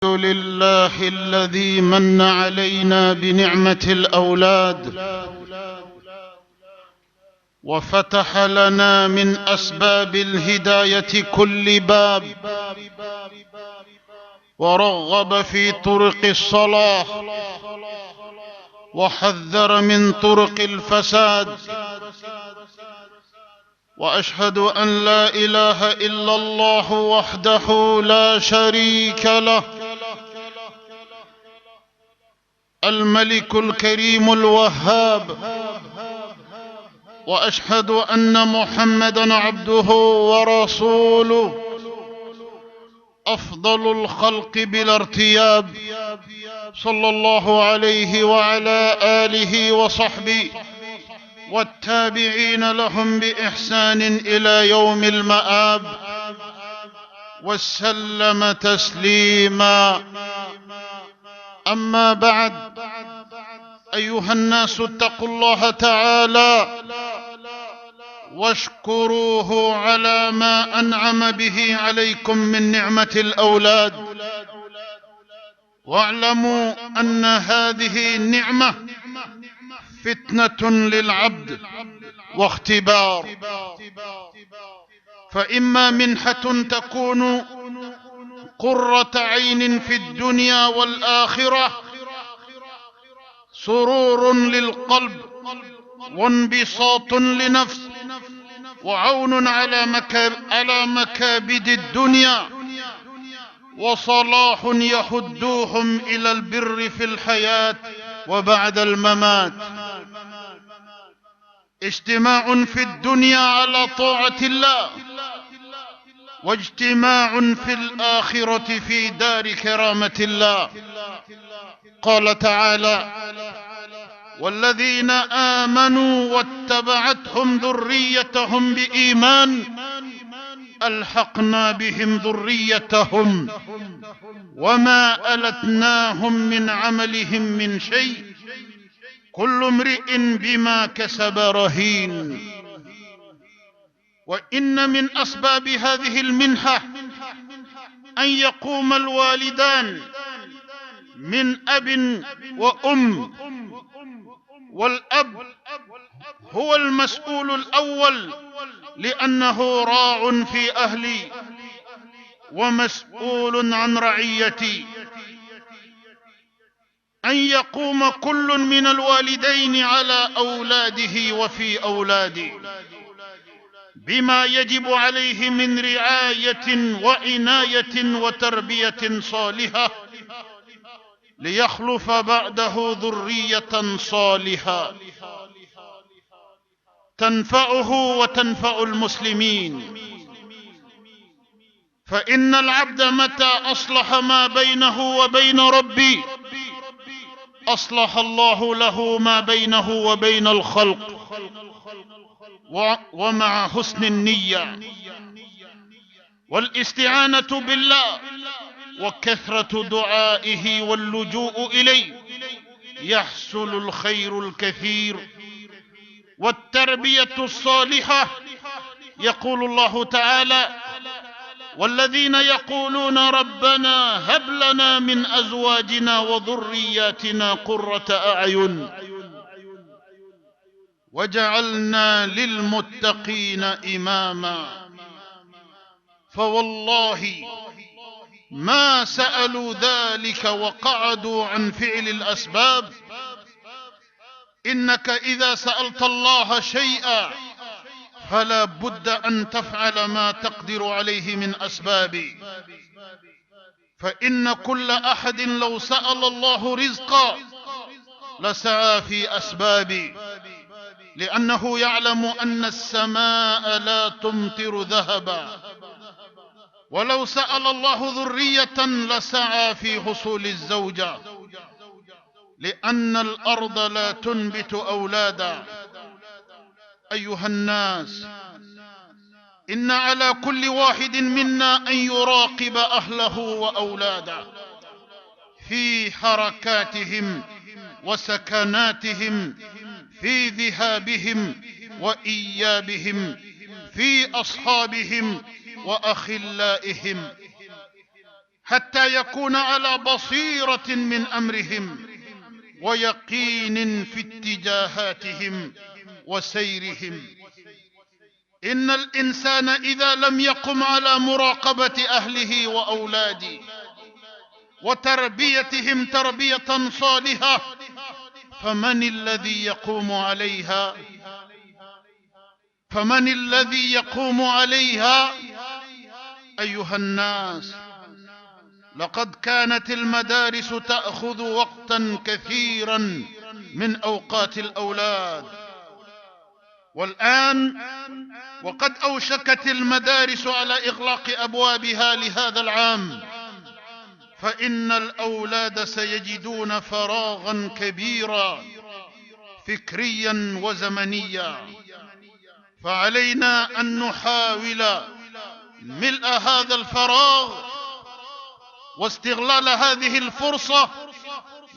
الحمد لله الذي من علينا بنعمة الأولاد وفتح لنا من أسباب الهداية كل باب ورغب في طرق الصلاح وحذر من طرق الفساد. وأشهد أن لا إله إلا الله وحده لا شريك له، الملك الكريم الوهاب. وأشهد أن محمدًا عبده ورسوله، أفضل الخلق بلا ارتياب، صلى الله عليه وعلى آله وصحبه والتابعين لهم بإحسان إلى يوم المآب، وسلم تسليما. أما بعد، أيها الناس اتقوا الله تعالى واشكروه على ما أنعم به عليكم من نعمة الأولاد، واعلموا أن هذه النعمة فتنة للعبد واختبار، فإما منحة تكون قرة عين في الدنيا والآخرة، سرور للقلب وانبساط لنفس وعون على مكابد الدنيا، وصلاح يهدوهم إلى البر في الحياة وبعد الممات. اجتماع في الدنيا على طاعة الله، واجتماع في الآخرة في دار كرامة الله. قال تعالى: والذين آمنوا واتبعتهم ذريتهم بإيمان ألحقنا بهم ذريتهم وما ألتناهم من عملهم من شيء كل امرئ بما كسب رهين. وإن من أسباب هذه المنحة أن يقوم الوالدان من أب وأم، والأب هو المسؤول الأول لأنه راع في أهلي ومسؤول عن رعيتي. أن يقوم كل من الوالدين على أولاده وفي أولاده بما يجب عليه من رعاية وعناية وتربية صالحة، ليخلف بعده ذرية صالحة تنفعه وتنفع المسلمين. فإن العبد متى أصلح ما بينه وبين ربي أصلح الله له ما بينه وبين الخلق. ومع حسن النية والاستعانة بالله وكثرة دعائه واللجوء إليه يحصل الخير الكثير والتربية الصالحة. يقول الله تعالى: والذين يقولون ربنا هب لنا من أزواجنا وذرياتنا قرة أعين وجعلنا للمتقين إماما. فوالله ما سألوا ذلك وقعدوا عن فعل الأسباب. إنك إذا سألت الله شيئا فلا بد أن تفعل ما تقدر عليه من أسباب، فإن كل أحد لو سأل الله رزقا لسعى في أسباب، لأنه يعلم أن السماء لا تمطر ذهبا. ولو سأل الله ذرية لسعى في حصول الزوجة، لأن الأرض لا تنبت أولادا. أيها الناس، إن على كل واحد منا أن يراقب أهله وأولاده في حركاتهم وسكناتهم، في ذهابهم وإيابهم، في أصحابهم وأخلائهم. حتى يكون على بصيرة من أمرهم ويقين في اتجاهاتهم وسيرهم. إن الإنسان إذا لم يقم على مراقبة أهله وأولاده وتربيتهم تربية صالحة فمن الذي يقوم عليها؟ فمن الذي يقوم عليها؟ أيها الناس، لقد كانت المدارس تأخذ وقتا كثيرا من أوقات الأولاد، والآن وقد أوشكت المدارس على إغلاق أبوابها لهذا العام، فإن الأولاد سيجدون فراغا كبيرا فكريا وزمنيا، فعلينا أن نحاول ملء هذا الفراغ واستغلال هذه الفرصة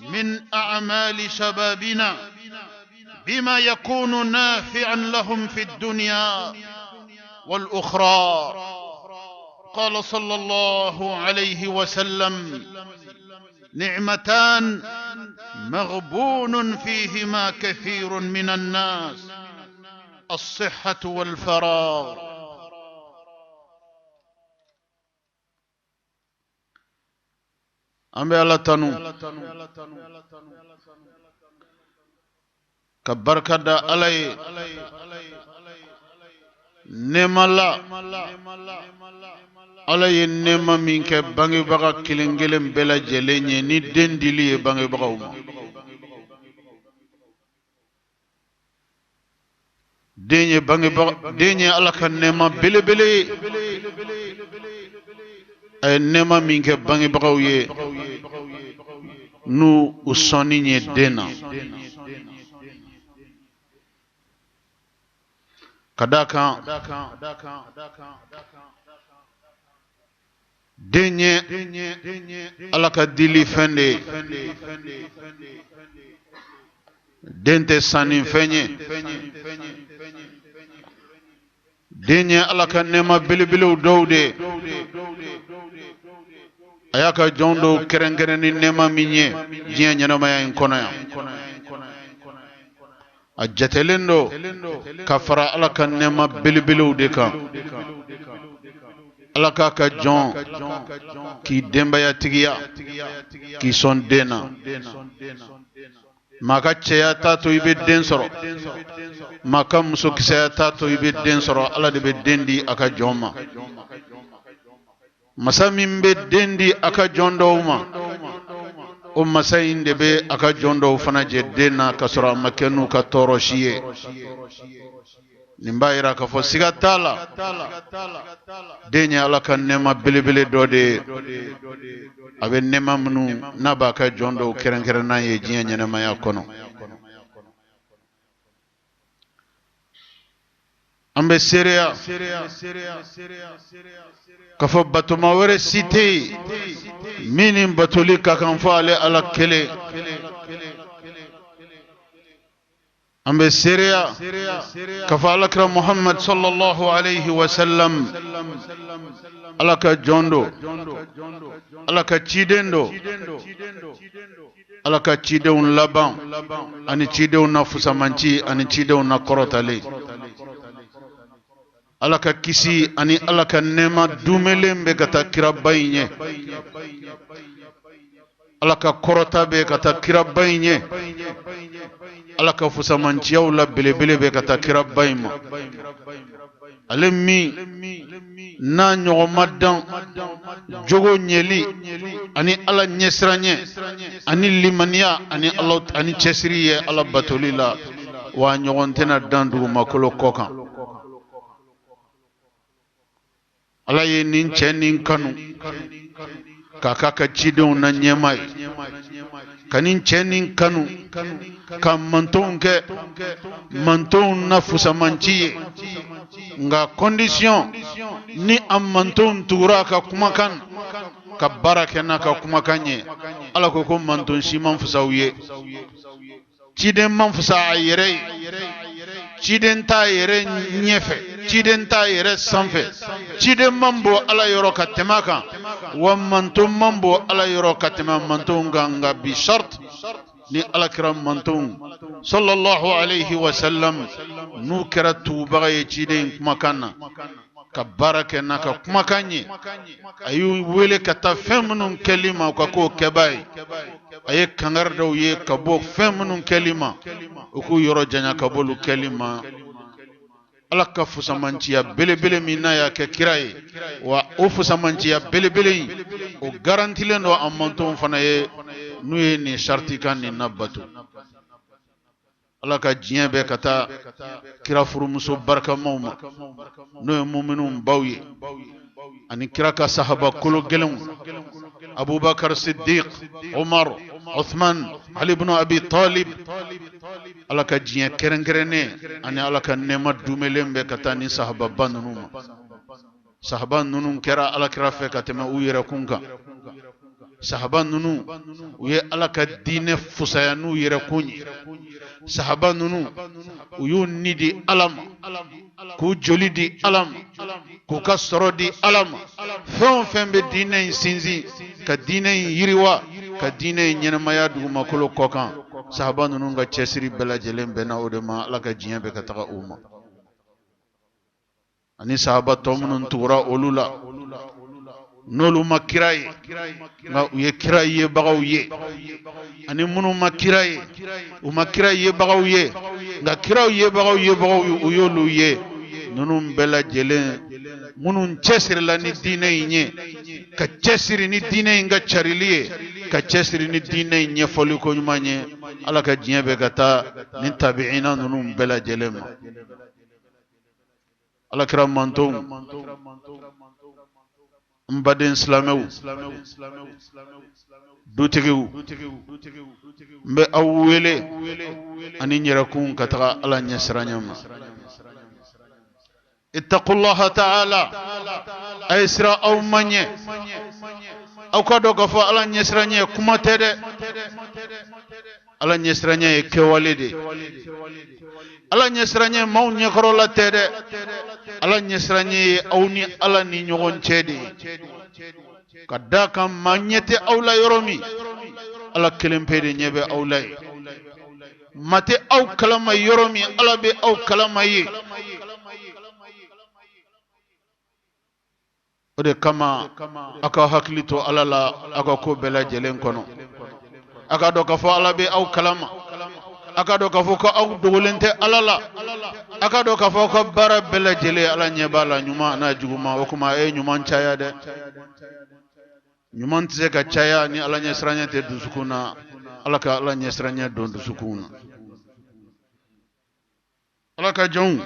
من أعمال شبابنا بما يكون نافعا لهم في الدنيا والأخرى. قال صلى الله عليه وسلم: نعمتان مغبون فيهما كثير من الناس، الصحة والفراغ. أمي الله تنو كبركة علي نملا علي نما منك بانغي بغا كلنجلم بلا جليني ني دندلي بانغي بغاوما ديني بانغي بغا ديني على كنما بلي بلي ay nema minke bangi bagawiye nu usoni nye dena kadaka denye alaka dili fende dente sanin fenye denye alaka nema bilibilu dowde ayaka jondo kerengereni nema minye jiya nyanama ya inkono ya ajatelendo kafara alaka nema bilibilu deka alaka ka jon ki demba ya tigiya ki son dena maka cheya tato ibe den soro maka muso kisaya tato ibe den soro ala de be dendi aka joma masa min be dendi aka jondo ma o masa inde be aka jondo fana je dena kasora makenu ka toro shiye nimbaira ka fo sigatala denya ala kan nema bilibili dode abe nema munu naba ka jondo kerenkere na ye jinya nyana maya kono ambe seria kafo batuma wore cité minim batuli ka kan fo ale ala kele ambe seria kafo alakra muhammad sallallahu alayhi wa sallam alaka jondo alaka chidendo alaka chideun laban ani chideun nafusa manchi ani chideun na korotale alaka kisi ani alaka nema dumelembe kata kirabainye alaka korota be kata kirabainye alaka fusamanchi yaula bilebile be kata kirabaima alemi na nyogomadan jogo nyeli ani ala nyesranye ani limaniya ani allah ani chesriye ala batolila wa nyogontena dandu makolo kokan ala ye nin cɛ nin kanu k'a k'a ka cidenw na ɲɛma ye ka nin cɛ nin kanu ka mantonw kɛ mantonw na fusamanci ye nka condition ni a mantonw tugura a ka kumakan ka baara kɛ n'a ka kumakan ye ala ko manton si man fusaw ye ciden man fusa a yɛrɛ ye ciden t'a yɛrɛ ɲɛfɛ ciden t'a yɛrɛ sanfɛ ciden man bɔ ala yɔrɔ ka tɛmɛ a kan wa mantum mambo ala yoro katema mantum ganga bi shart ni ala kiram mantum sallallahu alayhi wa sallam nu kera tuba ye ciden kumakana ka barake naka kumakanye ayu wele kata femunun kelima ka ko kebay aye kangar daw ye ka bo femunun kelima ku yoro janya ka bolu kelima ala ka fusamantiya belebele minna ya ke kiraye wa o fusamantiya belebele o garantilen do amanton fana ye nuye ni sharti kan ni nabatu ala ka jiyan be kata kira furu muso barka mawma nuye mu'minun bawye ani kira ka sahaba kulu gelum abubakar siddiq umar uthman ali ibn abi talib ala ka jiyan kerenkerene ani ala ka nema dumelembe kata ni sahaba banunuma sahaba nunun kera ala kira fe katema uyira kunka sahaba nunu uye ala ka dine fusaya nu yere kunyi sahaba nunu uyu nidi alam ku joli di alam ku ka soro di alam fen fen be dine sinzi ka dine yiriwa ka dine nyenamaya duguma kolo kokan sahaba nunu ga chesiri bela jelen bena odema ala ka jiyan be ka taga umma ani sahaba tomunun tura olula nolu makiraye nga uye kiraye bagawiye ani munu makiraye u makiraye bagawiye nga kiraye bagawiye uyolu ye nunu bela jelen munu chesir la ni dine nye ka chesir ni dine nga chariliye ka chesir ni dine nye foli ko nyumanye ala ka jiebe gata ni tabi'ina nunu bela jelen ala kiram mantum mbaden islamew dutegew mbe awwele ani nyirakun kataga ala nyasranyama ittaqullaha ta'ala aysra aw manye aw kado gafo ala nyasranye kuma tede ala nyasranye kewalede ala nyasranye maw nyakorola tede ala nyesranye awni ala ni nyogon cede kadaka manyete awla yoromi ala kelempede nyebe awla mate aw kalama yoromi ala be aw kalama ye ode kama aka haklito ala la aka ko bela jelen kono aka do ka fo ala be aw kalama aka do ka fo ko aw dogolente ala la aka do ka fo ko bara bela jele ala nyebala nyuma na juguma okuma nyuma chaya de nyuma tse ka chaya ni ala nyesranya te dusukuna ala ka ala nyesranya don dusukuna ala ka jong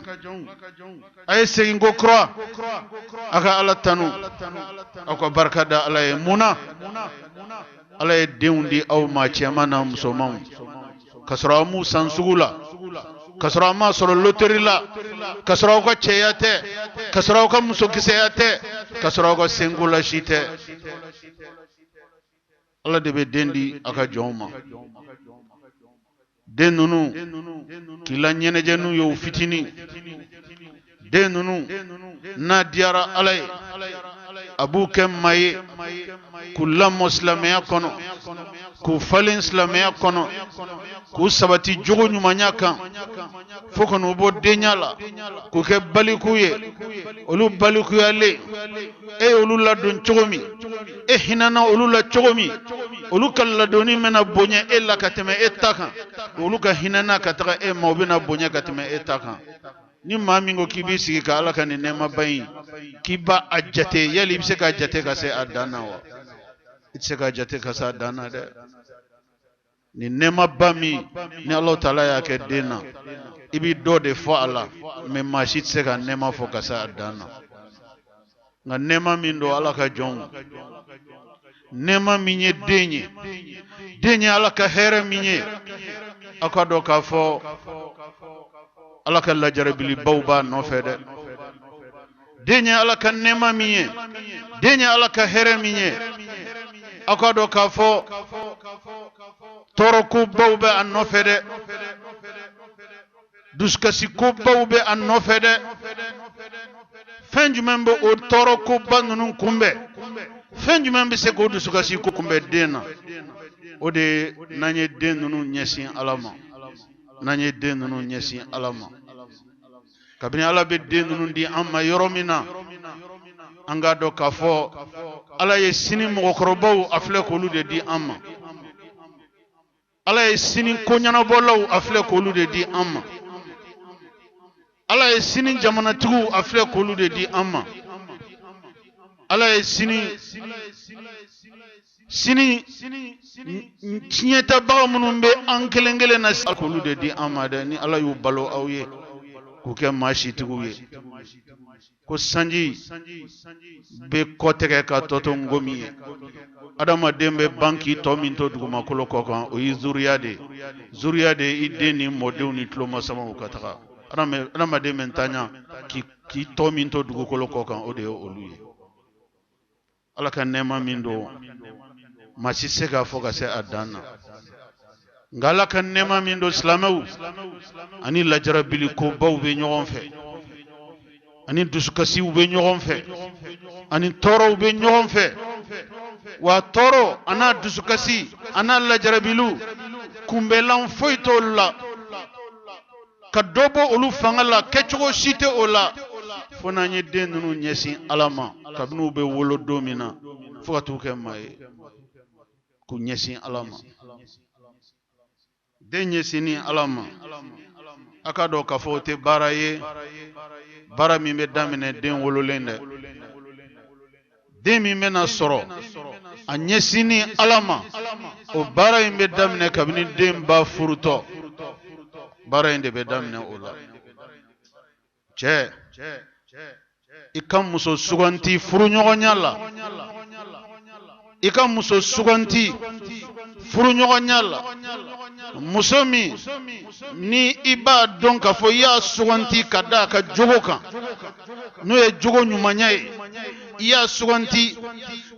ay segingo croix aka ala tanu aka barkada ala e muna ala e dewndi aw ma chemana musomam kasra mu sansugula kasra ma soro loterie la kasra ko cheyate kasra ko musokiseyate kasra ko singula shite Allah de be dendi aka joma denunu kila nyene jenu yo fitini denunu na diara alay abu kemaye kullam muslimiya kono ku falin islamiya kono ku sabati jogo nyumanya kan foko no bo denyala ku ke balikuye olu balikuyale e olu la don chogomi e hinana olu la chogomi olu kala doni mena bonya e la kateme etaka olu ka hinana kataka e mawbina bonya kateme etaka ni mamingo kibi sigi ka ala kan nema bayin kiba ajate yali bise ka ajate ka se adana wa itse ka ajate ka sa adana de ni nema bami ni Allah taala ya ke dena ibi do de fo ala me mashit se ka nema fo ka sa adana nga nema min do ala ka jong nema minye denye ala ka here minye akado ka fo ala ka la jarabili bawba no fede denye ala ka nema minye denye ala ka here minye akado ka fo toroku bawba an no fede duskasi ko bawbe an no fede fenju membe o toroku banunun kumbe fen jumɛn bɛ se k'o dusukasi ko kunbɛ den na o de n'an ye den ninnu ɲɛsin Ala ma n'an ye den ninnu ɲɛsin Ala ma kabini Ala bɛ den ninnu di an ma yɔrɔ min na an k'a dɔn k'a fɔ Ala ye sini mɔgɔkɔrɔbaw a filɛ k'olu de di an ma Ala ye sini koɲɛnabɔlaw a filɛ k'olu de di an ma Ala ye sini jamanatigiw a filɛ k'olu de di an ma Ala ye sini tiɲɛtabaga minnu bɛ an kelen kelen na k'olu de di an ma dɛ ni Ala y'u balo aw ye k'u kɛ maa sitigiw ye ko sanji bɛ kɔtɛgɛ ka tɔtɔ ngomi ye adamaden bɛ ban k'i tɔ min to dugumakolo kɔ kan o ye zuriya de i den ni mɔdenw ni tulomasa ka taga adamaden bɛ ntanya k'i tɔ min to dugukolo kɔ kan o de ye olu ye Ala ka nɛɛma min don maa si se k'a fɔ ka se a dan na nka Ala ka nɛɛma min don silamɛw ani lajarabili kobaw bɛ ɲɔgɔn fɛ ani dusukasiw bɛ ɲɔgɔn fɛ ani tɔɔrɔw bɛ ɲɔgɔn fɛ wa tɔɔrɔ an'a dusukasi an'a lajarabiliw kunbɛlan foyi t'olu la ka dɔ bɔ olu fanga la kɛcogo si tɛ o la fo n'an ye den ninnu ɲɛsin Ala ma kabini u bɛ wolo don min na fo ka t'u kɛ maa ye k'u ɲɛsin Ala ma den ɲɛsinni Ala ma a ka dɔn k'a fɔ o tɛ baara ye baara min bɛ daminɛ den wololen dɛ den min bɛna sɔrɔ a ɲɛsinni Ala ma o baara in bɛ daminɛ kabini den ba furutɔ baara in de bɛ daminɛ o la cɛ i ka muso suganti furuɲɔgɔnya la i ka muso suganti furuɲɔgɔnya la muso min ni i b'a dɔn k'a fɔ i y'a suganti ka da a ka jogo kan n'o ye jogo ɲumanya ye i y'a suganti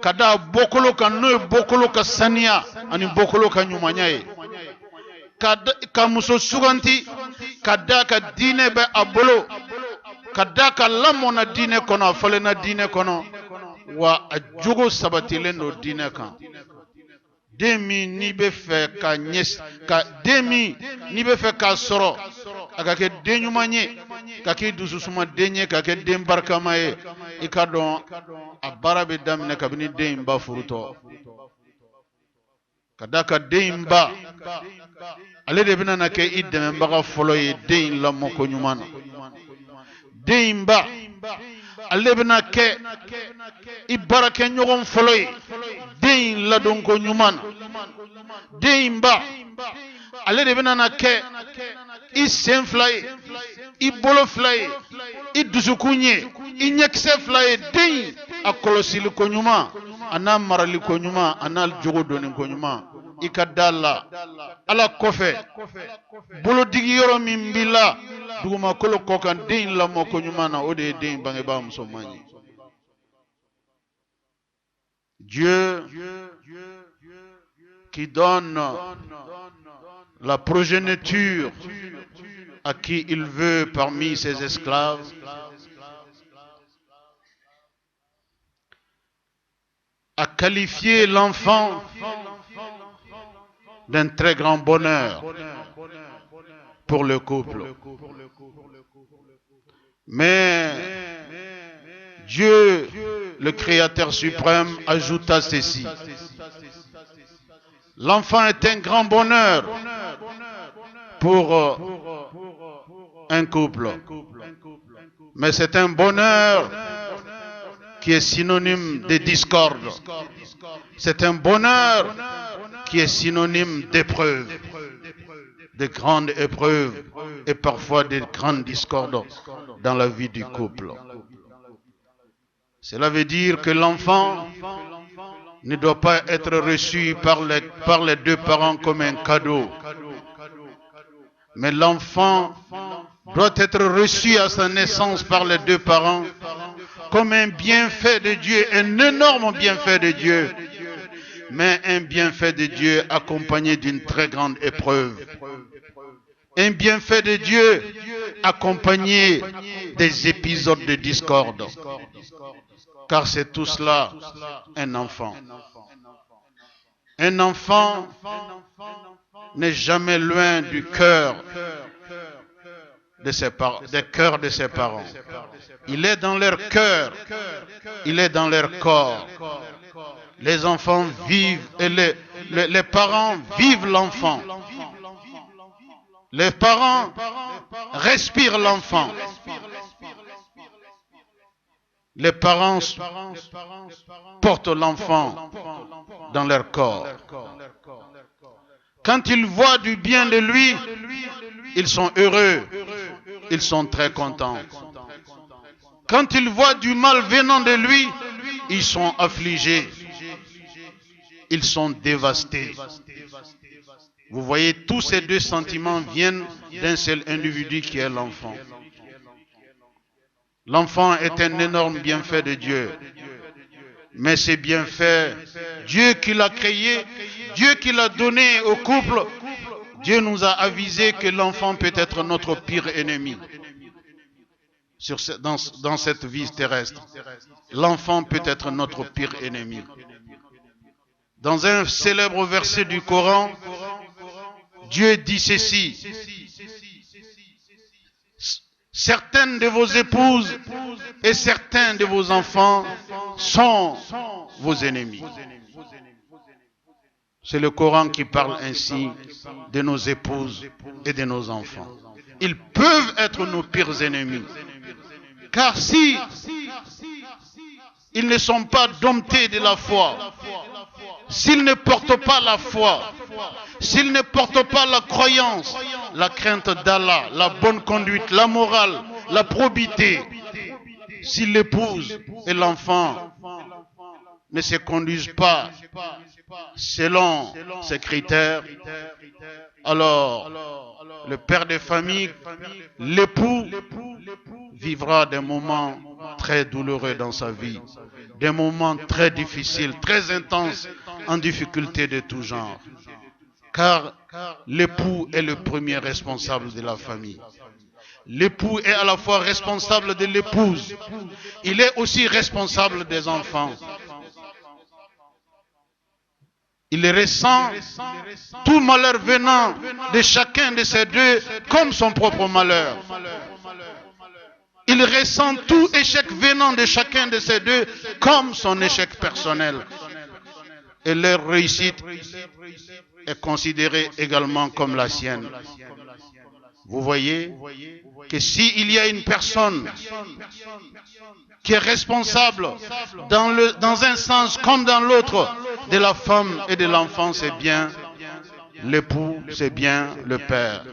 ka da a bɔkolo kan n'o ye bɔkolo ka saniya ani bɔkolo ka ɲumanya ye ka muso suganti ka da ka diinɛ bɛ a bolo ka da ka lamɔna diinɛ kɔnɔ a falenna diinɛ kɔnɔ wa a jogo sabatilen don diinɛ kan den min n'i bɛ fɛ k'a sɔrɔ a ka kɛ den ɲuman ye ka k'i dususuma den ye ka kɛ den barikama ye i ka dɔn a baara bɛ daminɛ kabini den in ba furutɔ ka da ka den in ba ale de bɛna kɛ i dɛmɛbaga fɔlɔ ye den in lamɔko ɲuman na den in ba ale bɛna kɛ i baarakɛ ɲɔgɔn fɔlɔ ye den in ladonko ɲuman na den in ba ale de bɛna kɛ i sen fila ye i bolo fila ye i dusukun ye i ɲɛkisɛ fila ye den in a kɔlɔsiliko ɲuman a n'a maraliko ɲuman a n'a jogo dɔnniko ɲuman i ka da la Ala kɔfɛ bolodigi yɔrɔ min b'i la dugumakolo kɔ kan den in lamɔko ɲuman na o de ye den in bangebaa musoman ye Dieu qui donne la progéniture à qui il veut parmi ses esclaves a qualifié l'enfant d'un très grand bonheur pour le couple. Mais Dieu, le Créateur suprême, ajouta ceci. L'enfant est un grand bonheur pour un couple. Mais c'est un bonheur qui est synonyme de discorde. C'est un bonheur qui est synonyme d'épreuve, de grandes épreuves et parfois de grandes discordes dans la vie du couple. Cela veut dire que l'enfant ne doit pas être reçu par les deux parents comme un cadeau. Mais l'enfant doit être reçu à sa naissance par les deux parents comme un bienfait de Dieu, un énorme bienfait de Dieu, mais un bienfait de Dieu accompagné d'une très grande épreuve. Un bienfait de Dieu accompagné des épisodes de discorde. car c'est tout cela un enfant. Un enfant n'est jamais loin du cœur de ses parents, des cœurs de ses parents. Il est dans leur cœur, il est dans leur corps. Les enfants vivent et les parents vivent l'enfant. Les parents respirent l'enfant. Les parents portent l'enfant dans leur corps. Quand ils voient du bien de lui, ils sont heureux, ils sont très contents. Quand ils voient du mal venant de lui, ils sont affligés, ils sont dévastés. Vous voyez, tous ces deux sentiments viennent d'un seul individu qui est l'enfant. L'enfant est un énorme bienfait de Dieu. Mais ces bienfaits, Dieu qui l'a créé, Dieu qui l'a donné au couple, Dieu nous a avisé que l'enfant peut être notre pire ennemi dans cette vie terrestre. L'enfant peut être notre pire ennemi. Dans un célèbre verset du Coran, Dieu dit ceci: certaines de vos épouses et certains de vos enfants sont vos ennemis. C'est le Coran qui parle ainsi de nos épouses et de nos enfants. Ils peuvent être nos pires ennemis. Car si ils ne sont pas domptés de la foi, s'ils ne portent pas la foi, s'ils ne portent pas la croyance, la crainte d'Allah, la bonne conduite, la morale, la probité, si l'épouse et l'enfant ne se conduisent pas selon ces critères, alors le père de famille, l'époux, vivra des moments très douloureux dans sa vie, des moments très difficiles, très intenses, en difficulté de tout genre. Car l'époux est le premier responsable de la famille. L'époux est à la fois responsable de l'épouse. Il est aussi responsable des enfants. Il ressent tout malheur venant de chacun de ces deux comme son propre malheur. Il ressent tout échec venant de chacun de ces deux comme son échec personnel. Et leur réussite est considérée également comme la sienne. Vous voyez que s'il y a une personne qui est responsable dans un sens comme dans l'autre de la femme et de l'enfant, c'est bien l'époux, c'est bien le père.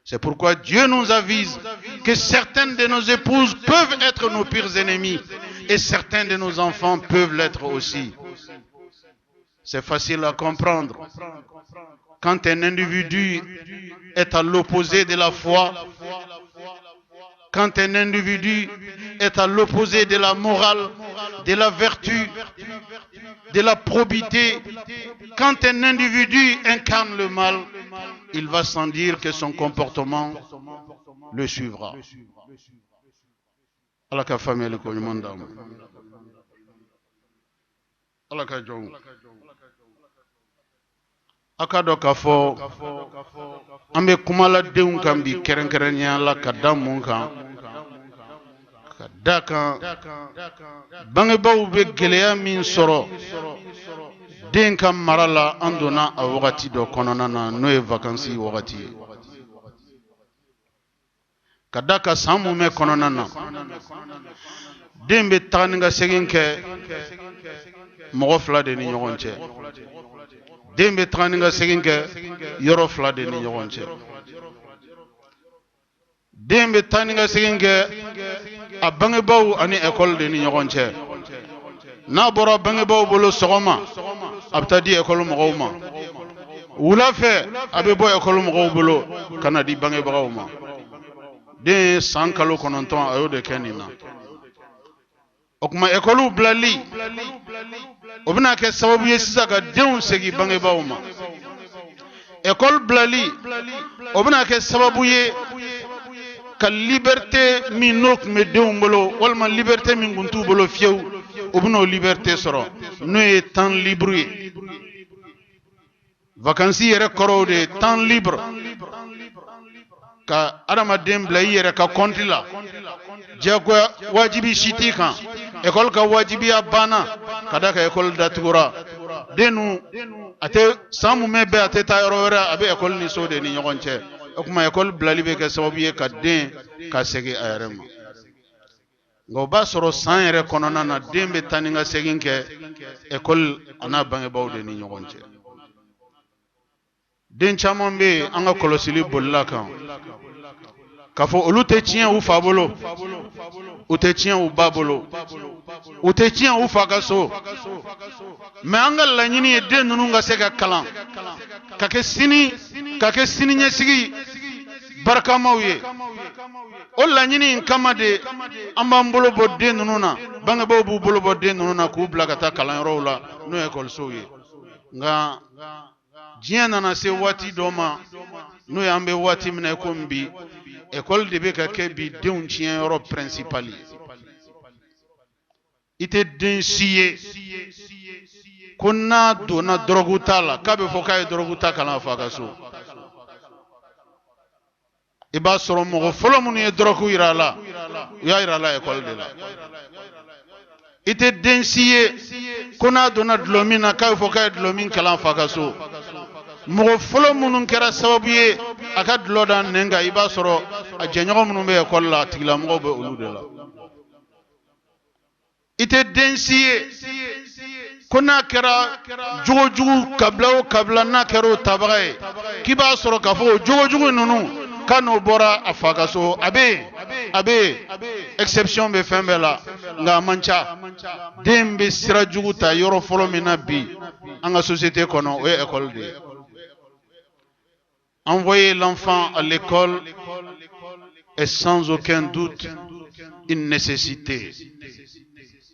C'est pourquoi Dieu nous avise que certaines de nos épouses peuvent être nos pires ennemis et certains de nos enfants peuvent l'être aussi. C'est facile à comprendre. Quand un individu est à l'opposé de la foi, quand un individu est à l'opposé de la morale, de la vertu, de la probité, quand un individu incarne le mal, il va sans dire que son comportement le suivra. Allah ka famille le koyimanda. Allah ka jong. Akado kafo ambe kumala deun kan bi kerenkerenya la kadam mun kan kadaka bangebaw be geleya min soro den kan marala andona a wagati do konona na no e vacances wagati kadaka samu me konona na den be taninga segin ke mogo fla de ni ɲɔgɔn cɛ den bɛ taga ni ka segin kɛ yɔrɔ fila de ni ɲɔgɔn cɛ den bɛ taa ni ka segin kɛ a bangebaw ani école de ni ɲɔgɔn cɛ n'a bɔra bangebaw bolo sɔgɔma a bɛ taa di école mɔgɔw ma wula fɛ a bɛ bɔ école mɔgɔw bolo ka na di bangebagaw ma den ye san kalo 9 a y'o de kɛ nin na o kuma école bilali o bɛna kɛ sababu ye sisan ka denw segin bangebaaw ma école bilali o bɛna kɛ sababu ye ka liberté min nok me denw bolo walma liberté min guntu bolo fiyew u bɛn'o liberté sɔrɔ n'o ye temps libre ye. Vacances yɛrɛ kɔrɔw de temps libre ka adamaden bila i yɛrɛ ka compte la diyagoya wajibi si t'i kan école ka wajibiya banna ka da ka école datugura den nu a tɛ san mun bɛɛ a tɛ taa yɔrɔ wɛrɛ a bɛ école ni so de ni ɲɔgɔn cɛ o kuma école bilali bɛ kɛ sababu ye ka den ka segin a yɛrɛ ma nka o b'a sɔrɔ san yɛrɛ kɔnɔna na den bɛ taa ni ka segin kɛ école a n'a bangebaaw de ni ɲɔgɔn cɛ. Den caman bɛ yen an ka kɔlɔsili bolila kan k'a fɔ olu tɛ tiɲɛ u fa bolo u tɛ tiɲɛ u ba bolo u tɛ tiɲɛ u fa ka so mais an ka laɲini ye den ninnu ka se ka kalan ka kɛ sini ɲɛsigi barakamaw ye. O laɲini in kama de an b'an bolo bɔ den ninnu na bangebaaw b'u bolo bɔ den ninnu na k'u bila ka taa kalanyɔrɔw la n'o ye écolisow ye. Nka diɲɛ nana se waati dɔ ma n'o y'an bɛ waati min na komi bi école de bɛ ka kɛ bi denw tiɲɛyɔrɔ principal ye. I tɛ den si ye ko n'a donna dɔrɔgu ta la k'a bɛ fɔ k'a ye dɔrɔgu ta kalan a fa ka so. I b'a sɔrɔ mɔgɔ fɔlɔ minnu ye dɔrɔgu yira a la u y'a yira a la école de la. I tɛ den si ye ko n'a donna dulɔmin na k'a bɛ fɔ k'a ye dulɔmin kalan a fa ka so. Mɔgɔ fɔlɔ minnu kɛra sababu ye a ka dulɔ da nɛn kan i b'a sɔrɔ a jɛɲɔgɔn minnu bɛ école la a tigilamɔgɔw bɛ olu de la. I tɛ den si ye ko n'a kɛra jogojugu kabila o kabila n'a kɛra o tabaga ye k'i b'a sɔrɔ k'a fɔ o jogojugu ninnu k'a n'o bɔra a fa ka so. A bɛ exception bɛ fɛn bɛɛ la nka a man ca. Den bɛ sira jugu ta yɔrɔ fɔlɔ min na bi an ka société kɔnɔ o ye école de ye. Envoyer l'enfant à l'école est sans aucun doute une nécessité,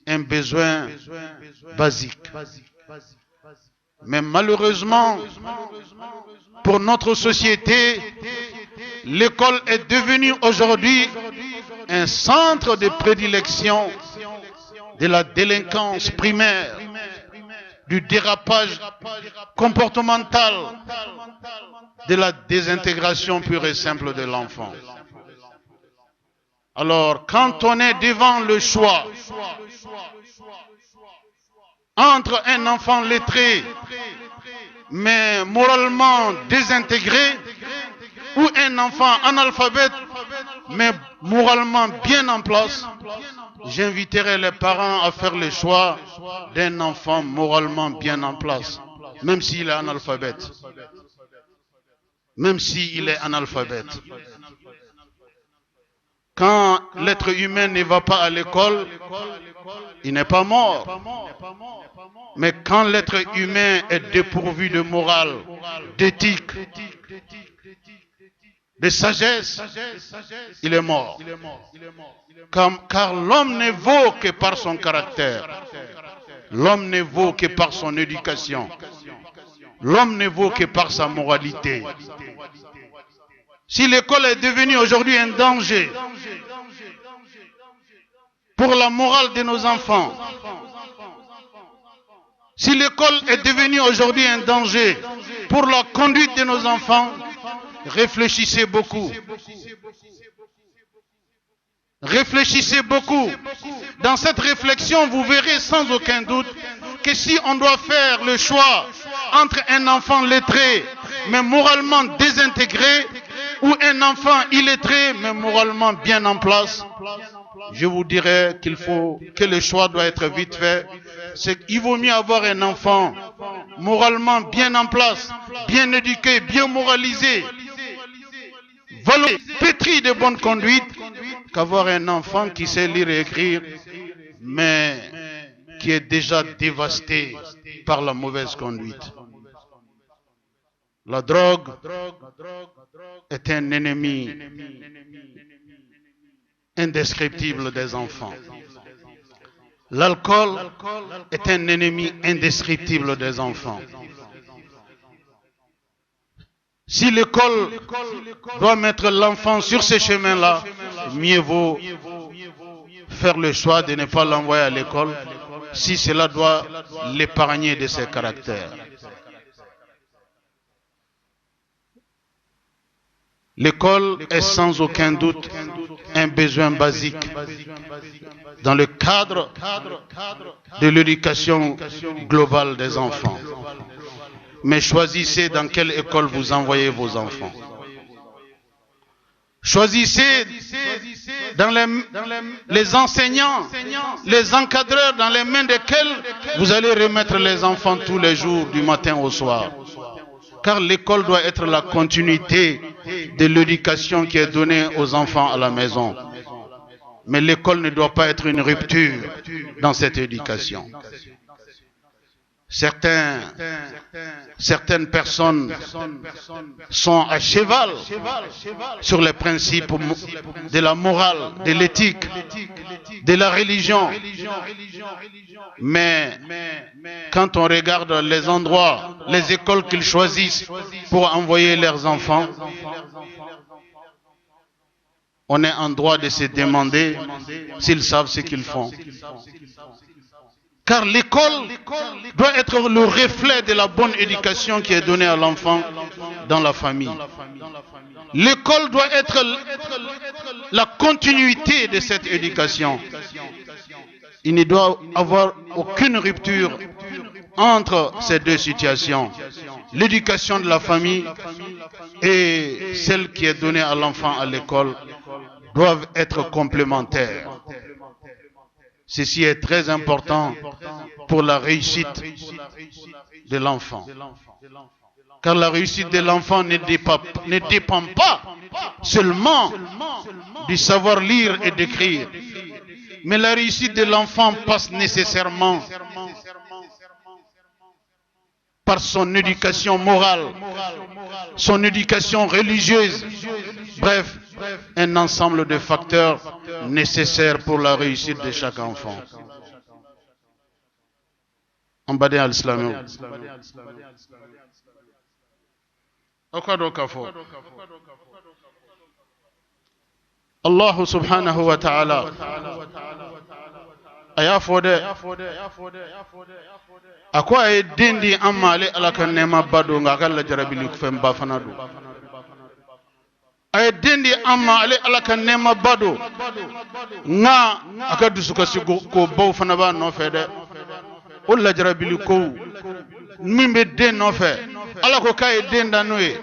un besoin basique. Mais malheureusement, pour notre société, l'école est devenue aujourd'hui un centre de prédilection de la délinquance primaire, du dérapage comportemental, de la désintégration pure et simple de l'enfant. Alors, quand on est devant le choix entre un enfant lettré, mais moralement désintégré, ou un enfant analphabète, mais moralement bien en place, j'inviterai les parents à faire le choix d'un enfant moralement bien en place, même s'il est analphabète. Même s'il est analphabète. Quand l'être humain ne va pas à l'école, il n'est pas mort. Mais quand l'être humain est dépourvu de morale, d'éthique, de sagesse, il est mort. Car l'homme ne vaut que par son caractère. L'homme ne vaut que par son éducation. L'homme ne vaut que par sa moralité. Si l'école est devenue aujourd'hui un danger pour la morale de nos enfants, si l'école est devenue aujourd'hui un danger pour la conduite de nos enfants, réfléchissez beaucoup. Réfléchissez beaucoup. Dans cette réflexion, vous verrez sans aucun doute que si on doit faire le choix entre un enfant lettré mais moralement désintégré ou un enfant illettré mais moralement bien en place, je vous dirais que le choix doit être vite fait. C'est qu'il vaut mieux avoir un enfant moralement bien en place, bien éduqué, bien moralisé, pétri de bonne conduite, qu'avoir un enfant qui sait lire et écrire mais qui est déjà dévasté par la mauvaise conduite. La drogue est un ennemi indescriptible des enfants. L'alcool est un ennemi indescriptible des enfants. Si l'école doit mettre l'enfant sur ce chemin-là, mieux vaut faire le choix de ne pas l'envoyer à l'école si cela doit l'épargner de ses caractères. L'école est sans aucun doute un besoin basique dans le cadre de l'éducation globale des enfants. Mais choisissez dans quelle école vous envoyez vos enfants. Choisissez dans les enseignants, les encadreurs dans les mains desquels vous allez remettre les enfants tous les jours du matin au soir. Car l'école doit être la continuité de l'éducation qui est donnée aux enfants à la maison. Mais l'école ne doit pas être une rupture dans cette éducation. Certaines personnes sont à cheval sur les principes de la morale, de l'éthique, de la religion. Mais quand on regarde les endroits, les écoles qu'ils choisissent pour envoyer leurs enfants, on est en droit de se demander s'ils savent ce qu'ils font. Car l'école doit être le reflet de la bonne éducation qui est donnée à l'enfant dans la famille. L'école doit être la continuité de cette éducation. Il ne doit y avoir aucune rupture entre ces deux situations. L'éducation de la famille et celle qui est donnée à l'enfant à l'école doivent être complémentaires. Ceci est très important pour la réussite de l'enfant. Car la réussite de l'enfant ne dépend pas seulement du savoir lire et d'écrire. Mais la réussite de l'enfant passe nécessairement par son éducation morale, son éducation religieuse. Bref, un ensemble de facteurs nécessaires pour la réussite de chaque enfant. Ambade al-Islamou. Allah subhanahu wa ta'ala aya fode akwa e dendi amale alaka nema bado ngakalla jarabili kufemba fanadu ay dendi amale alaka nema bado nga akadusuka sigo ko baw fanaba no fede ulla jarabili ko mimbe den no fe alako kay denda noe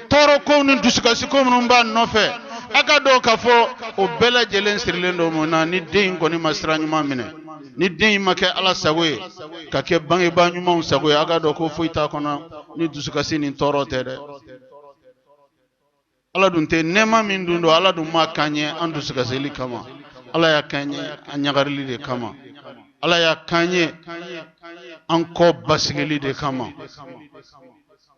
toro ko nun dusuka siko mun ba no fe aka do ka fo o bela jelen sirlendo mona ni den ko ni masra nyuma mine ni den make ala sagoye ka ke bangi ba nyuma sagoye aka do ko foita kono ni dusuka sini toro tede ala dun te nema min dundo ala dun ma kanye andu suka seli kama ala ya kanye anyagarli de kama ala ya kanye anko basigeli de kama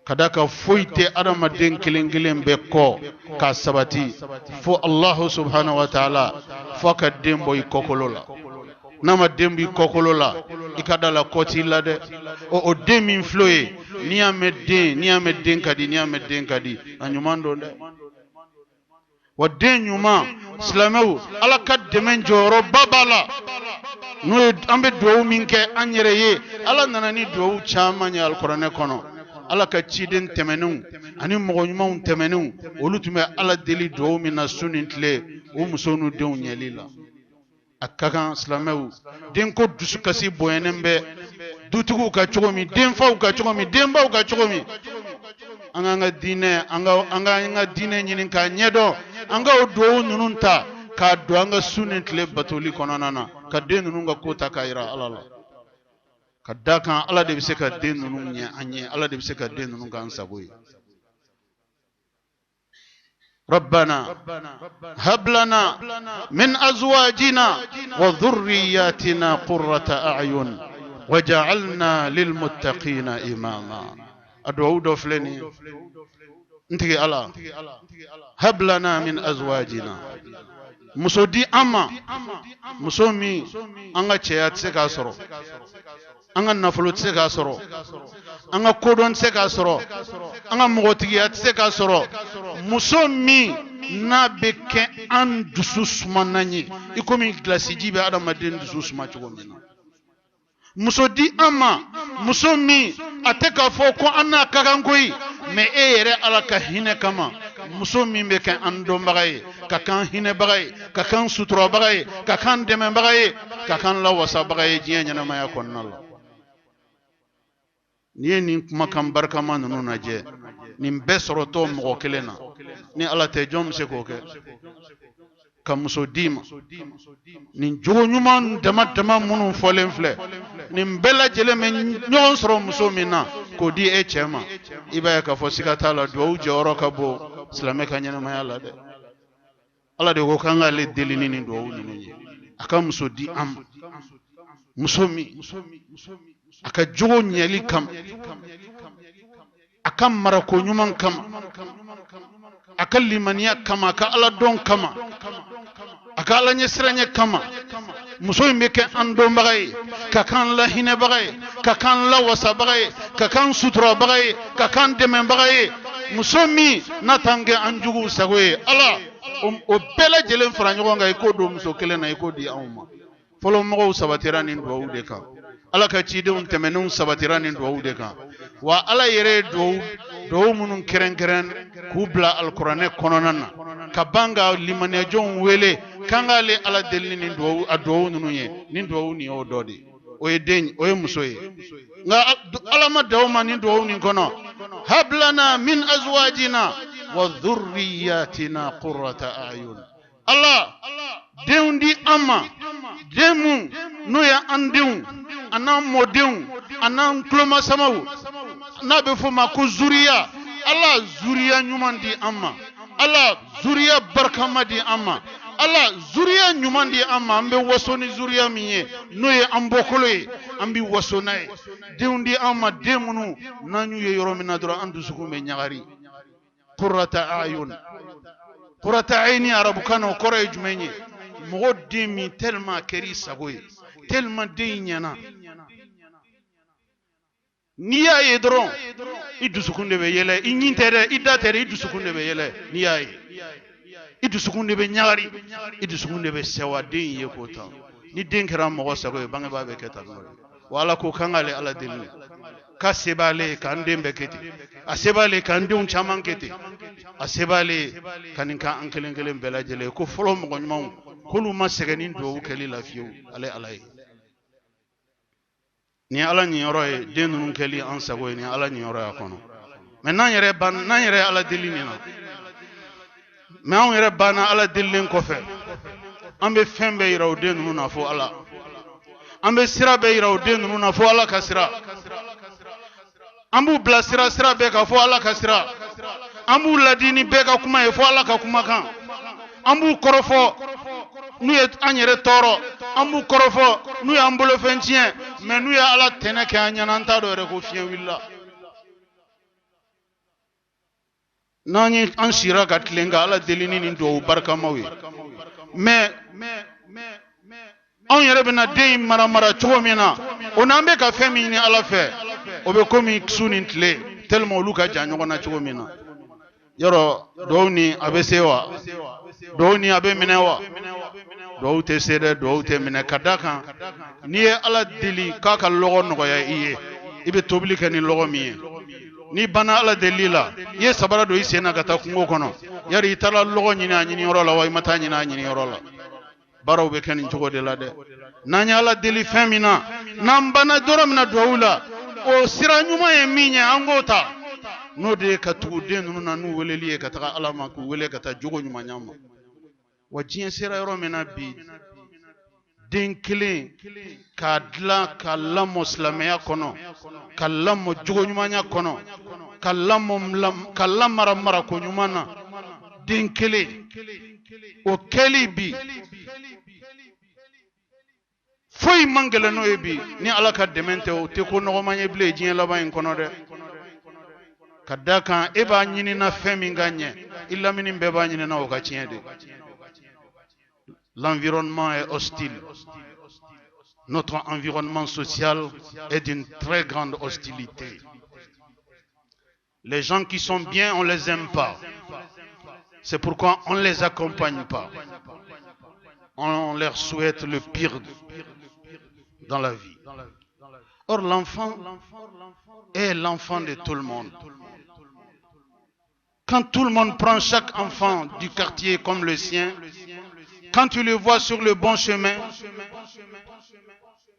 kadaka foite adama den kilen be ko ka sabati fo Allah subhanahu wa ta'ala fo ka dembo ikokolola nama dembi kokolola ikadala koti lade o demi floye ni ameden kadi anyumando nde wadenyuma islamu ala kaddemen joro babala no ambe do minke anyereye ala nanani do chamanya alqur'ane kono ala ka ciden temenu ani mogonyuma temenu olutume ala deli do mina sunintle o musonu de unyelila akaka islamu den ko dusukasi boyenembe dutugu ka chogomi den faw ka chogomi den baw ka chogomi anga dine nyinin ka nyedo anga odo nununta ka do anga sunintle batoli konanana ka den nununga kota kaira alala kadaka ala de biseka den nununya anye ala de biseka den nununga ansagoyi ربنا هب لنا من أزواجنا وذرياتنا قرة أعين وجعلنا للمتقين إماما أدعو دفلني انتهي الله هب لنا من أزواجنا muso di ama muso min an ka cɛya tɛ se k'a sɔrɔ an ka nafolo tɛ se k'a sɔrɔ an ka kodɔn tɛ se k'a sɔrɔ an ka mɔgɔtigiya tɛ se k'a sɔrɔ muso min n'a bɛ kɛ an dusu sumanan ye i komi gilasiji bɛ adamaden dusu suma cogo min na muso di an ma muso min a tɛ k'a fɔ ko an n'a ka kan koyi mais e yɛrɛ ala ka hinɛ kama muso min bɛ kɛ an dɔnbaga ye ka kan hinɛbaga ye ka kan suturabaga ye ka kan dɛmɛbaga ye ka kan lawasabaga ye diɲɛ ɲɛnamaya kɔnɔna la n'i ye nin kumakan barikama ninnu lajɛ nin bɛɛ sɔrɔtɔ mɔgɔ kelen na ni ala tɛ jɔn bɛ se k'o kɛ ka muso d'i ma nin jogo ɲuman dama dama minnu fɔlen filɛ nin bɛɛ lajɛlen bɛ ɲɔgɔn sɔrɔ muso min na k'o di e cɛ ma i b'a ye k'a fɔ siga t'a la duwawu jɔyɔrɔ ka bon silamɛ ka ɲɛnamaya la dɛ ala de ko k'an k'ale deli ni nin duwawu ninnu ye a ka muso di an ma muso min a ka jogo ɲɛli kama a ka marako ɲuman kama a ka limaniya kama a ka ala dɔn kama a ka ala ɲɛsiranya kama muso in bɛ kɛ an dɔnbaga ye ka kan lahinɛbaga ye ka kan lawasabaga ye ka kan suturabaga ye ka kan dɛmɛbaga ye muso min n'a t'an kɛ an juguw sago ye ala o bɛɛ lajɛlen fara ɲɔgɔn kan i k'o don muso kelen na i k'o di anw ma fɔlɔ mɔgɔw sabatira nin duwawu de kan ala ka cidenw tɛmɛnenw sabatira nin duwawu de kan wa ala yɛrɛ ye duwawu minnu kɛrɛnkɛrɛn k'u bila alikuranɛ kɔnɔna na ka ban ka limaniyajɔnw wele k'an k'ale ala deli nin duwawu a duwawu ninnu ye nin duwawu nin y'o dɔ de o ye den o ye muso ye nka ala ma daw ma nin duwawu nin kɔnɔ hablana min azwajina wa dhurriyatina qurrata a'yun ala denw di an ma den mun n'o ye an denw a n'an mɔdenw a n'an tulomasamaw n'a bɛ fɔ o ma ko zuriya ala zuriya ɲuman di an ma ala zuriya barikama di an ma ala zuriya ɲuman di an ma an bɛ waso ni zuriya min ye n'o ye an bɔkolo ye an bɛ waso n'a ye denw di an ma den minnu n'an y'u ye yɔrɔ min na dɔrɔn an dusukun bɛ ɲagari qurrata a'yun qurrata ayni arabukan na o kɔrɔ ye jumɛn ye mɔgɔ den min tellement a kɛr'i sago ye tellement den in ɲɛna n'i y'a ye dɔrɔn i dusukun de bɛ yɛlɛ i ɲin tɛ dɛ i da tɛ dɛ i dusukun de bɛ yɛlɛ n'i y'a ye i dusukun de bɛ ɲagari i dusukun de bɛ sewa den in ye k'o ta ni den kɛra mɔgɔ sago ye bangebaa bɛ kɛ tan n'o ye wa ala ko k'an k'ale ala deli k'a se b'ale ye k'an den bɛɛ kɛ ten a se b'ale ye k'an denw caman kɛ ten a se b'ale ye ka nin k'an kelen kelen bɛɛ lajɛlen ye ko fɔlɔ mɔgɔ ɲumanw k'olu ma sɛgɛn ni duwawu kɛli la fiyewu ale ala ye ni ala ɲiyɔrɔ ye den ninnu kɛli an sago ye ni ala ɲiyɔrɔ y'a kɔnɔ mɛ n'an yɛrɛ ala deli nin na mɛ anw yɛrɛ banna ala delilen kɔfɛ an bɛ fɛn bɛɛ yira o den ninnu na fo ala an bɛ sira bɛɛ yira o den ninnu na fo ala ka sira an b'u bila sira bɛɛ kan fo ala ka sira an b'u ladi ni bɛɛ ka kuma ye fo ala ka kumakan an b'u kɔrɔfɔ n'u ye an yɛrɛ tɔɔrɔ an b'u kɔrɔfɔ n'u y'an bolofɛn tiɲɛ mɛ n'u ye ala tɛnɛ kɛ an ɲɛna an t'a dɔn yɛrɛ ko fiɲɛ wulila n'an ye an sira ka tilen ka ala deli ni nin duwawu barikamaw ye mɛ anw yɛrɛ bɛna den in mara cogo min na o n'an bɛ ka fɛn min ɲini ala fɛ o bɛ komi su ni tile tellement olu ka jan ɲɔgɔn na cogo min na yɔrɔ duwawu ni a bɛ se wa duwawu ni a bɛ minɛ wa duwawu tɛ se dɛ duwawu tɛ minɛ ka da kan n'i ye ala deli k'a ka lɔgɔ nɔgɔya i ye i bɛ tobili kɛ ni lɔgɔ min ye n'i banna ala deli la i ye sabara don i sen na ka taa kungo kɔnɔ yari i taara lɔgɔ ɲini a ɲiniyɔrɔ la wa i ma taa ɲini a ɲiniyɔrɔ la baaraw bɛ kɛ nin cogo de la dɛ n'an ye ala deli fɛn min na n'an banna dɔrɔn min na duwawu la o sira ɲuman ye min ye an k'o ta n'o de ye ka tugu den ninnu na n'u weleli ye ka taga ala ma k'u wele ka taa jogo ɲuman ɲa ma wa diɲɛ sera yɔrɔ min na bi den kelen k'a dilan ka lamɔ silamɛya kɔnɔ ka lamɔ jogo ɲumanya kɔnɔ ka lamara marako ɲuman na den kelen o kɛli bi foyi man gɛlɛn n'o ye bi ni ala ka dɛmɛ tɛ o tɛ ko nɔgɔman ye bilen diɲɛ laban in kɔnɔ dɛ ka da kan e b'a ɲini na fɛn min ka ɲɛ i lamini bɛɛ b'a ɲini na o ka tiɲɛ de L'environnement est hostile. Notre environnement social est d'une très grande hostilité. Les gens qui sont bien, on ne les aime pas. C'est pourquoi on ne les accompagne pas. On leur souhaite le pire dans la vie. Or, l'enfant est l'enfant de tout le monde. Quand tout le monde prend chaque enfant du quartier comme le sien, quand tu le vois sur le bon chemin,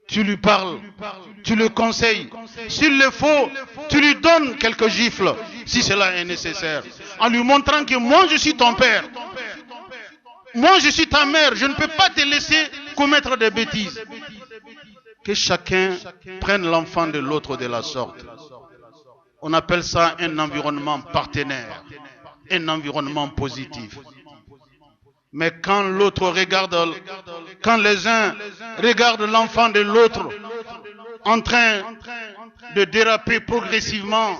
tu lui parles, tu le conseilles. S'il le faut, tu lui donnes quelques gifles, si cela est nécessaire, en lui montrant que moi je suis ton père, moi je suis ta mère, je ne peux pas te laisser commettre des bêtises. Que chacun prenne l'enfant de l'autre de la sorte. On appelle ça un environnement partenaire, un environnement positif. Mais quand l'autre regarde, quand les uns regardent l'enfant de l'autre en train de déraper progressivement,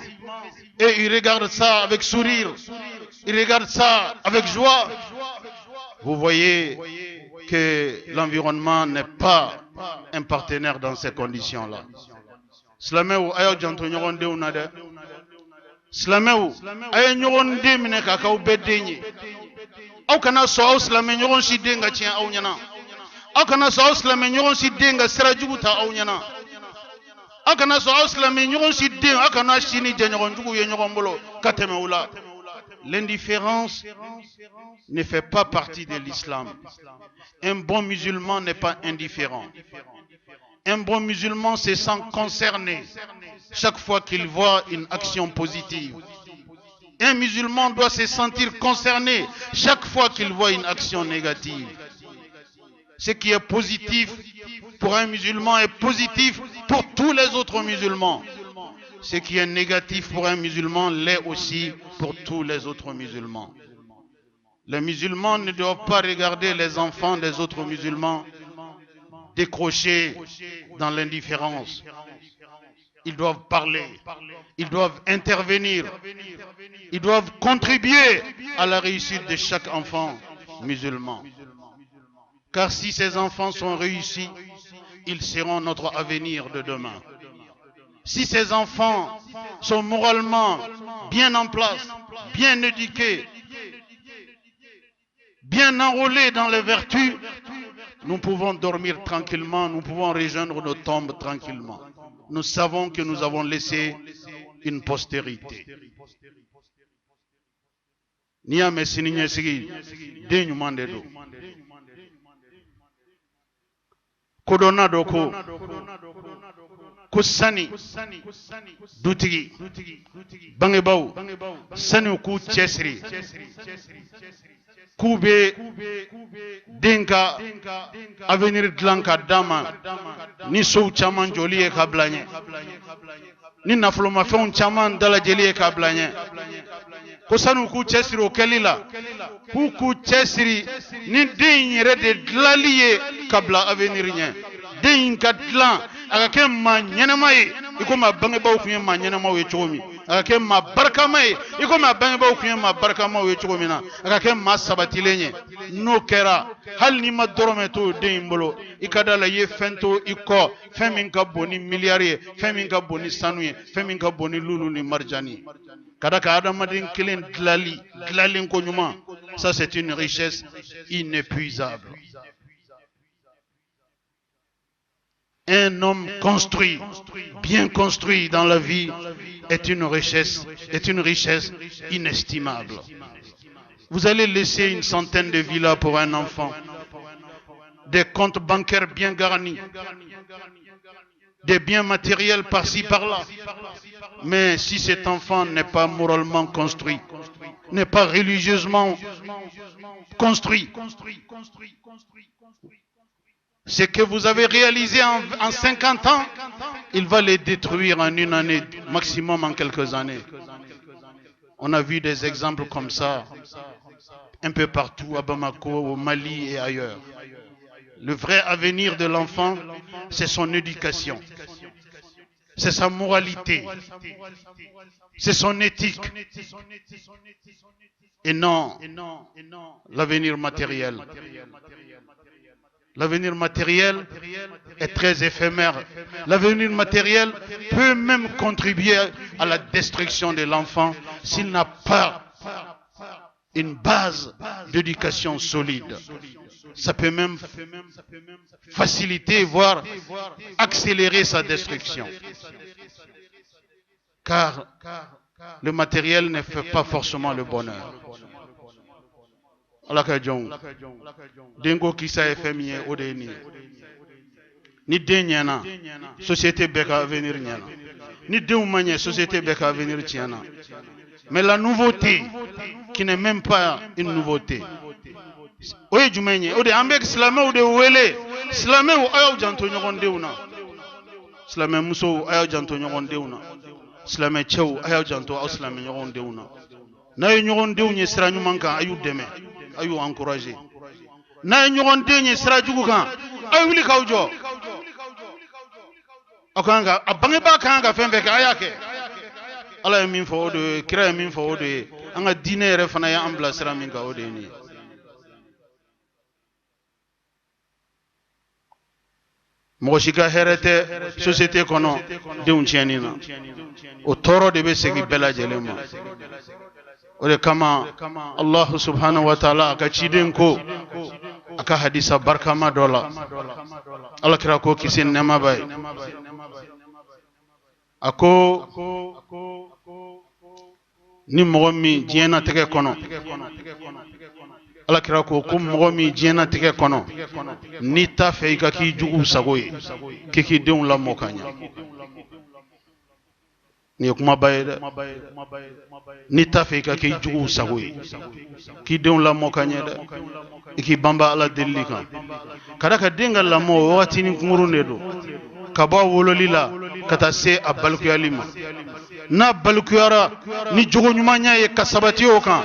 et ils regardent ça avec sourire, ils regardent ça avec joie, vous voyez que l'environnement n'est pas un partenaire dans ces conditions-là. Slamew ayo janto nyogon de unade. Slamew ayo nyogon de mine kakao bedenye. Au kana so au slame nyogon si denga chien au nyana. Au kana so au slame nyogon si denga sera juguta au nyana. Au kana so au slame nyogon si denga au kana chini nyogon jugu ye nyogon bolo kateme ula. L'indifférence ne fait pas partie de l'islam. Un bon musulman n'est pas indifférent. Un bon musulman se sent concerné chaque fois qu'il voit une action positive. Un musulman doit se sentir concerné chaque fois qu'il voit une action négative. Ce qui est positif pour un musulman est positif pour tous les autres musulmans. Ce qui est négatif pour un musulman l'est aussi pour tous les autres musulmans. Les musulmans ne doivent pas regarder les enfants des autres musulmans décrochés dans l'indifférence. Ils doivent parler, ils doivent intervenir, ils doivent contribuer à la réussite de chaque enfant musulman. Car si ces enfants sont réussis, ils seront notre avenir de demain. Si ces enfants sont moralement bien en place, bien éduqués, bien enrôlés dans les vertus, nous pouvons dormir tranquillement, nous pouvons rejoindre nos tombes tranquillement. Nous savons que nous avons laissé une postérité. Nia mesini nyesigi denyu mandedo. Kodona doko kusani dutigi bangebau sani ku chesri kube denka avenir dlanka dama ni sou chaman joli e kablanye ni naflo mafon chaman dala jeli e kablanye ko sanu ku chesri o kelila ku chesri ni den yere de dlaliye kabla avenir nya den ka dlan aga ke ma nyenema ye iko ma bangebaw kunye ma nyenema we chomi aga ke ma barkama ye iko ma bangebaw kunye ma barkama we chomi na aga ke ma sabatilenye no kera hal ni ma dorome to den mbolo ikada la ye fento iko femin ka boni milliards femin ka boni sanuye femin ka boni lulu ni marjani kada ka adamadin kilen dlalin ko nyuma. Ça c'est une richesse inépuisable. Un homme construit, bien construit dans la vie, est une richesse inestimable. Vous allez laisser une centaine de villas pour un enfant, des comptes bancaires bien garnis, des biens matériels par-ci par-là. Mais si cet enfant n'est pas moralement construit, n'est pas religieusement construit, ce que vous avez réalisé en 50 ans, il va les détruire en une année, maximum en quelques années. On a vu des exemples comme ça, un peu partout, à Bamako, au Mali et ailleurs. Le vrai avenir de l'enfant, c'est son éducation. c'est sa moralité, c'est son éthique, et non l'avenir matériel. L'avenir matériel est très éphémère. L'avenir matériel peut même contribuer à la destruction de l'enfant s'il n'a pas une base d'éducation solide. Ça peut même faciliter, voire accélérer sa destruction. Car le matériel ne fait pas forcément le bonheur. Alaka jong dengo kisa FMI odeni ni denyana société beka avenir nyana ni deumanye société beka avenir tiana. Mais la nouveauté qui n'est même pas une nouveauté. Oye jumenye ode ambek islamé ode wele islamé o ayo janto nyogonde una islamé muso ayo janto nyogonde una islamé chew ayo janto islamé nyogonde una na yo nyogonde unye sira nyumanka ayu deme ayu encourager na nyogonde unye sira jugu kan ayu wili kawjo akanga abange ba kanga fembe ka ayake ala min fo ode kira min fo ode anga dine re fana ya ambla sira min ka ode ni. Moshika herete société kono deun tianina o toro de be segi bela jelema o de kama Allah subhanahu wa ta'ala aka ciden ko aka hadisa barkama dola Allah kira ko kisin nema bay ako ni mogomi jena tege kono ala kira ko mogomi jena tege kono ni ta fe ka ki jugu sagoye kiki deun la mokanya ni kuma bayda ni ta fe ka ki jugu sagoye ki deun la mokanya da iki bamba ala delika kada ka denga la mo wati ni ngurune do kaba wololila kata se abalkuyalima na balkuyara ni jogo nyumanya ye kasabati okan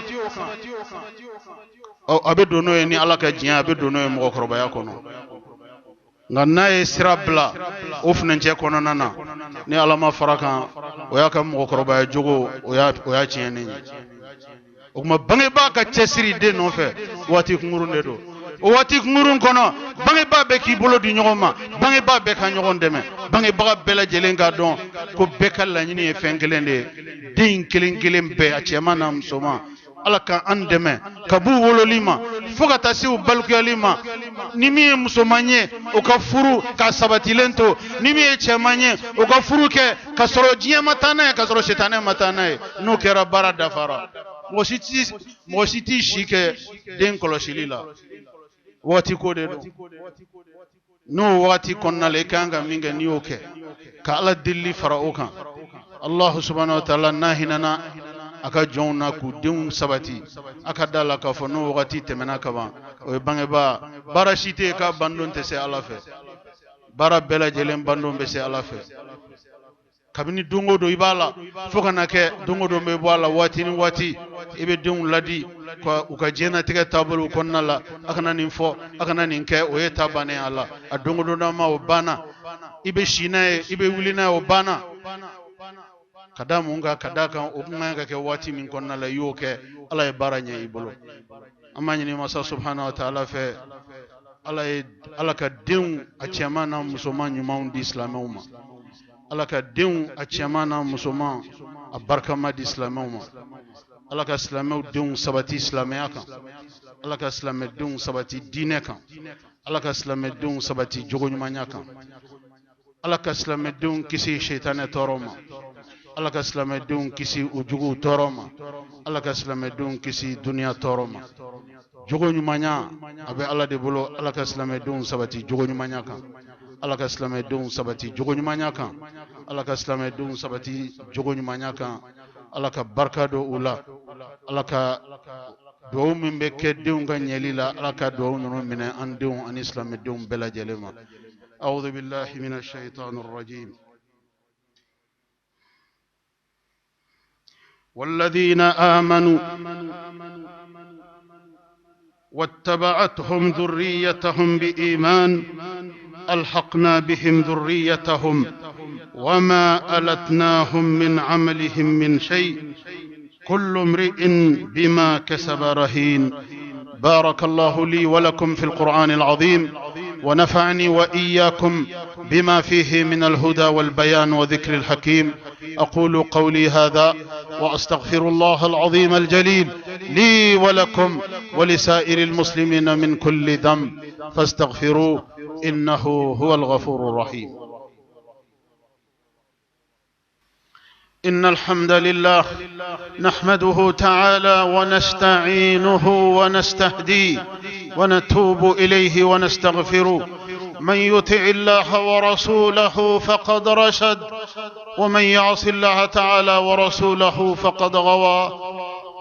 abe dono ye ni ala ka jiya abe dono ye mo koroba ya kono ngana ye sirabla ofna nje kono nana ni ala ma faraka o ya ka mo koroba ya jogo o ya chene o kuma bange ba ka chesiri de no fe wati ngurunde do o wati ngurun kono bange ba be ki bolo di nyogoma bange ba be ka nyogon deme bange ba bela jelenga don ko bekal la nyini e fengelende din kelen be a chema nam soma ala ka andeme kabu wololima foga tasi u balkuyalima nimi musomanye o ka furu ka sabatilento nimi e chemanye o ka furu ke ka soro jiya matana ka soro shetane matana no kera bara dafara mositi shike den koloshilila wati ko de do no wati konnale kanga minga ni oke ka ala dilli fara okan Allah subhanahu wa ta'ala nahinana aka jonna ku deun sabati aka dala ka fo no wati temena ka ba o bange ba barashite ka bandon te se ala fe bara bela jelen bandon be se ala fe kabini dongo do ibala fokana ke dongo do me bwala wati ni wati ibe deun ladi ko uka jena tege tabulu konnala akana nin fo akana nin ke o yeta bane ala adongo do ma o bana ibe shinae ibe wulina o bana kada munga kada kan o manga ke wati min konnala yoke ala e baranya ibolo amani ni masa subhanahu wa ta'ala fe ala ka deun a chamana musulman nyuma di islamuma ala ka deun a chamana musulman a barkama di islamuma ala ka islamu deun sabati islamaya kan ala ka islamu deun sabati dine kan ala ka islamu deun sabati jogo nyumanya kan ala ka islamu deun kisi shaytane toroma ala ka islamu deun kisi ujugu toroma ala ka islamu deun kisi dunia toroma jogo nyumanya abe ala de bolo ala ka islamu deun sabati jogo nyumanya kan ala ka islamu deun sabati jogo nyumanya kan ala ka islamu deun sabati jogo nyumanya kan ala ka barka do ula ala ka do min be ke deun ga nyelila ala ka do no mine an deun an islam deun bela jelema a'udhu billahi minash shaitanir rajim والذين آمنوا واتبعتهم ذريتهم بإيمان ألحقنا بهم ذريتهم وما ألتناهم من عملهم من شيء، كل امرئ بما كسب رهين. بارك الله لي ولكم في القرآن العظيم، ونفعني وإياكم بما فيه من الهدى والبيان وذكر الحكيم. أقول قولي هذا وأستغفر الله العظيم الجليل لي ولكم ولسائر المسلمين من كل ذنب، فاستغفروه إنه هو الغفور الرحيم. إن الحمد لله نحمده تعالى ونستعينه ونستهديه ونتوب إليه ونستغفره. من يطع الله ورسوله فقد رشد، ومن يعص الله تعالى ورسوله فقد غوى.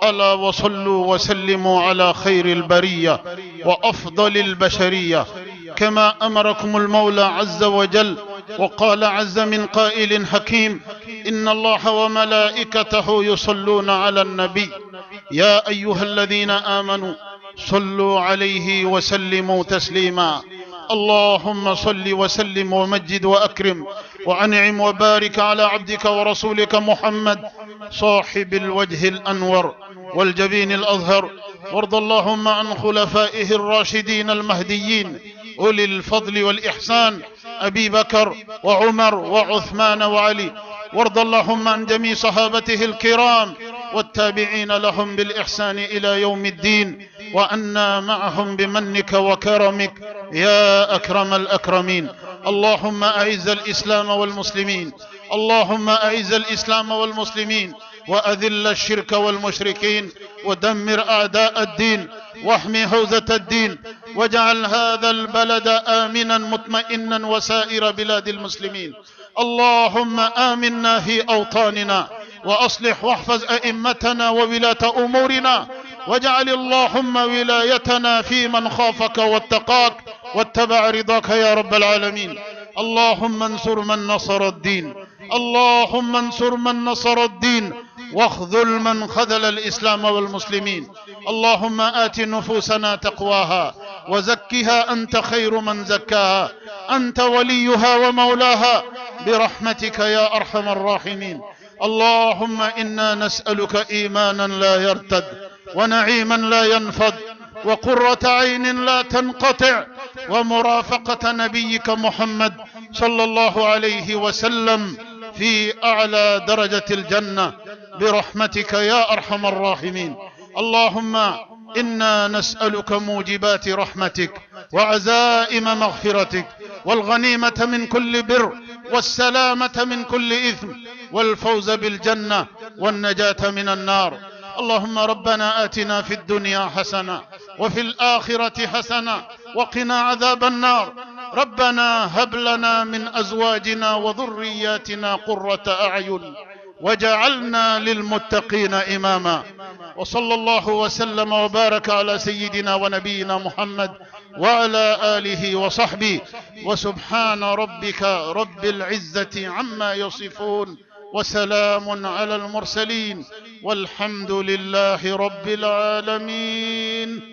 ألا وصلوا وسلموا على خير البرية وأفضل البشرية، كما أمركم المولى عز وجل. وقال عز من قائل حكيم: إن الله وملائكته يصلون على النبي يا أيها الذين آمنوا صلوا عليه وسلموا تسليما. اللهم صل وسلم ومجد وأكرم وأنعم وبارك على عبدك ورسولك محمد صاحب الوجه الأنور والجبين الأظهر. وارض اللهم عن خلفائه الراشدين المهديين أولي الفضل والإحسان، أبي بكر وعمر وعثمان وعلي. وارض اللهم عن جميع صحابته الكرام والتابعين لهم بالإحسان إلى يوم الدين، وأنا معهم بمنك وكرمك يا أكرم الأكرمين. اللهم أعز الإسلام والمسلمين، اللهم أعز الإسلام والمسلمين، وأذل الشرك والمشركين، ودمر أعداء الدين، واحمي حوزة الدين، واجعل هذا البلد آمنا مطمئنا وسائر بلاد المسلمين. اللهم آمنا في أوطاننا، وأصلح واحفظ أئمتنا وولاة أمورنا، واجعل اللهم ولايتنا في من خافك واتقاك واتبع رضاك يا رب العالمين. اللهم انصر من نصر الدين، اللهم انصر من نصر الدين، واخذل من خذل الإسلام والمسلمين. اللهم آت نفوسنا تقواها وزكها أنت خير من زكاها، أنت وليها ومولاها برحمتك يا أرحم الراحمين. اللهم إنا نسألك إيمانا لا يرتد، ونعيما لا ينفد، وقرة عين لا تنقطع، ومرافقة نبيك محمد صلى الله عليه وسلم في أعلى درجة الجنة برحمتك يا أرحم الراحمين. اللهم إنا نسألك موجبات رحمتك وعزائم مغفرتك، والغنيمة من كل بر، والسلامة من كل إثم، والفوز بالجنة، والنجاة من النار. اللهم ربنا آتنا في الدنيا حسنة وفي الآخرة حسنة وقنا عذاب النار. ربنا هب لنا من أزواجنا وذرياتنا قرة أعين وجعلنا للمتقين إماما. وصلى الله وسلم وبارك على سيدنا ونبينا محمد وعلى آله وصحبه. وسبحان ربك رب العزة عما يصفون، وسلام على المرسلين، والحمد لله رب العالمين.